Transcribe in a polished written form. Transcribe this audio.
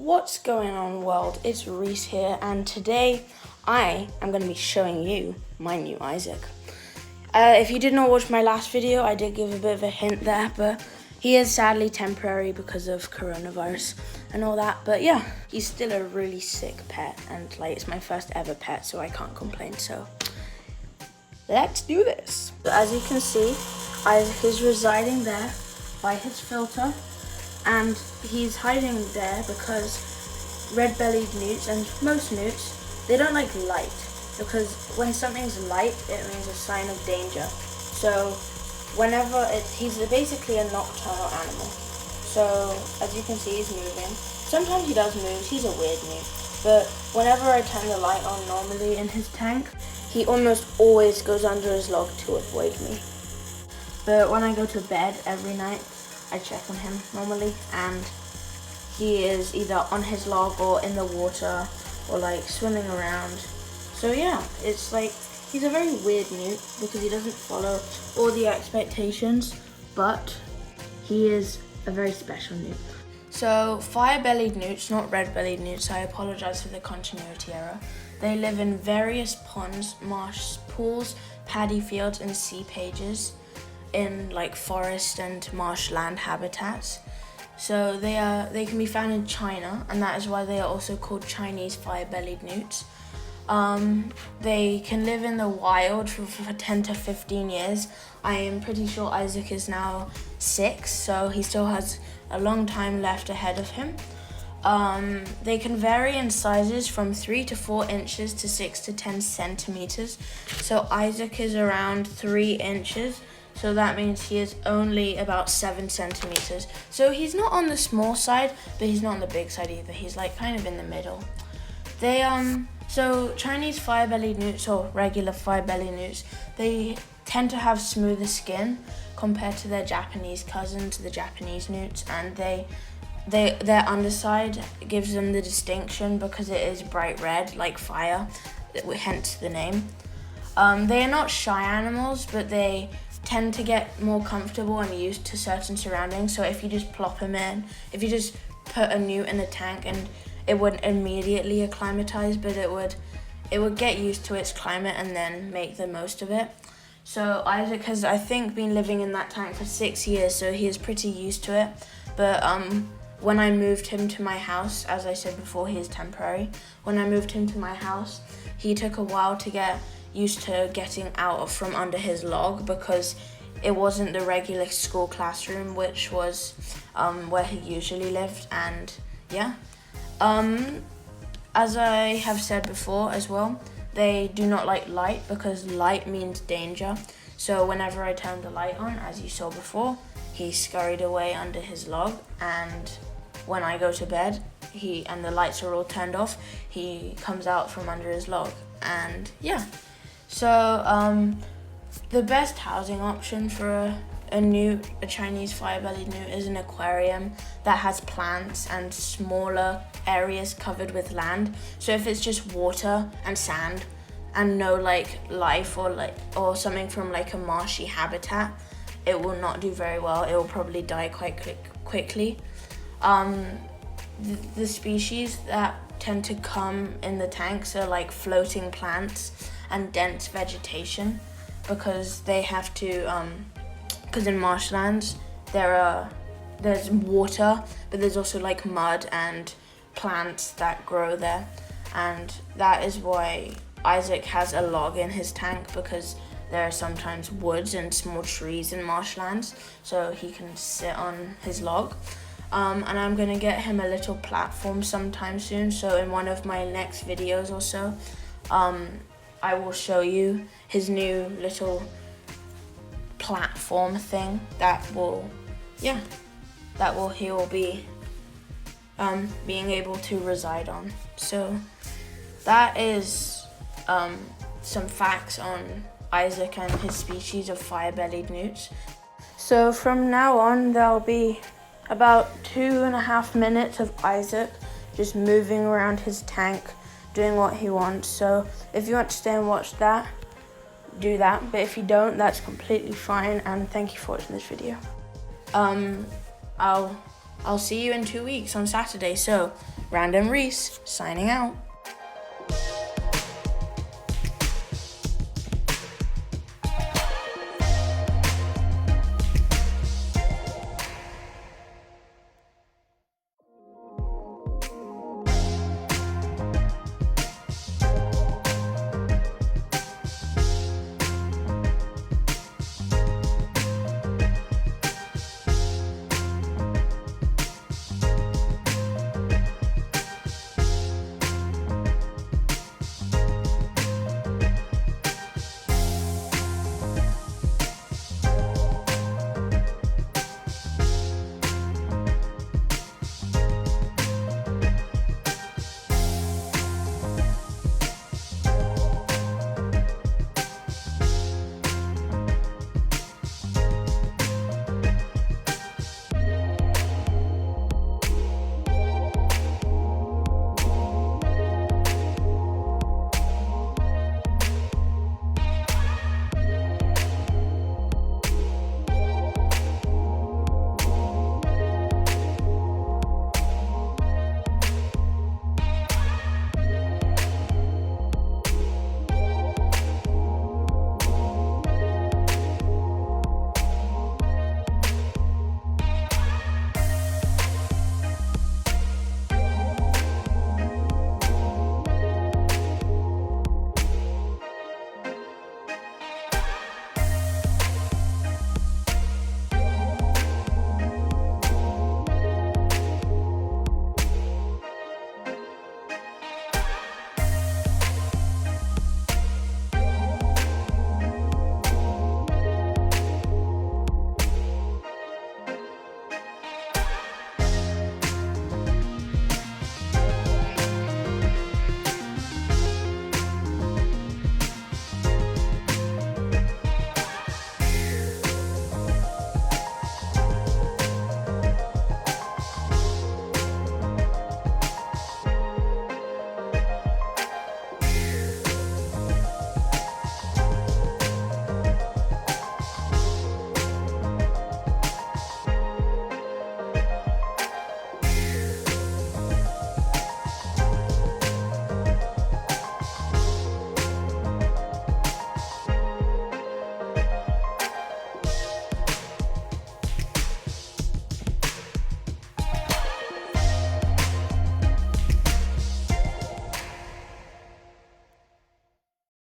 What's going on, world? It's Reese here, and today I am going to be showing you my new Isaac. If you did not watch my last video, I did give a bit of a hint there, but he is sadly temporary because of coronavirus and all that. But yeah, he's still a really sick pet, and it's my first ever pet, so I can't complain. So let's do this. As you can see, Isaac is residing there by his filter. And he's hiding there because red-bellied newts and most newts, they don't like light, because when something's light, it means a sign of danger. So he's basically a nocturnal animal. So as you can see, he's moving. Sometimes he does move, he's a weird newt. But whenever I turn the light on normally in his tank, he almost always goes under his log to avoid me. But when I go to bed every night, I check on him normally, and he is either on his log or in the water or swimming around. So yeah, it's he's a very weird newt because he doesn't follow all the expectations, but he is a very special newt. So fire-bellied newts, not red-bellied newts, I apologize for the continuity error. They live in various ponds, marsh pools, paddy fields, and sea pages in forest and marshland habitats. So they can be found in China, and that is why they are also called Chinese fire-bellied newts. They can live in the wild for 10 to 15 years. I am pretty sure Isaac is now 6, so he still has a long time left ahead of him. They can vary in sizes from 3 to 4 inches to 6 to 10 centimeters. So Isaac is around 3 inches. So that means he is only about 7 centimeters. So he's not on the small side, but he's not on the big side either. He's kind of in the middle. So Chinese fire-bellied newts or regular fire-bellied newts, they tend to have smoother skin compared to their Japanese cousins, the Japanese newts, and their underside gives them the distinction because it is bright red like fire, hence the name. They are not shy animals, but they tend to get more comfortable and used to certain surroundings. So if you just if you just put a newt in a tank, and it wouldn't immediately acclimatize, but it would get used to its climate and then make the most of it. So Isaac has, I think, been living in that tank for 6 years, so he is pretty used to it. But when I moved him to my house, as I said before, he is temporary. When I moved him to my house, he took a while to get used to getting out from under his log because it wasn't the regular school classroom, which was where he usually lived. And yeah, as I have said before as well, they do not like light because light means danger. So whenever I turned the light on, as you saw before, he scurried away under his log, and when I go to bed and the lights are all turned off, he comes out from under his log. And yeah, so the best housing option for a Chinese fire-bellied newt is an aquarium that has plants and smaller areas covered with land. So if it's just water and sand and no life or something from a marshy habitat, it will not do very well. It will probably die quite quickly. The species that tend to come in the tanks are floating plants and dense vegetation, because they have to because in marshlands there's water, but there's also mud and plants that grow there, and that is why Isaac has a log in his tank, because there are sometimes woods and small trees in marshlands, so he can sit on his log. And I'm gonna get him a little platform sometime soon, so in one of my next videos or so, I will show you his new little platform thing he will be being able to reside on. So that is some facts on Isaac and his species of fire-bellied newts. So from now on, there'll be about 2.5 minutes of Isaac just moving around his tank, doing what he wants. So if you want to stay and watch that, do that. But if you don't, that's completely fine. And thank you for watching this video. I'll see you in 2 weeks on Saturday. So Random Reese, signing out.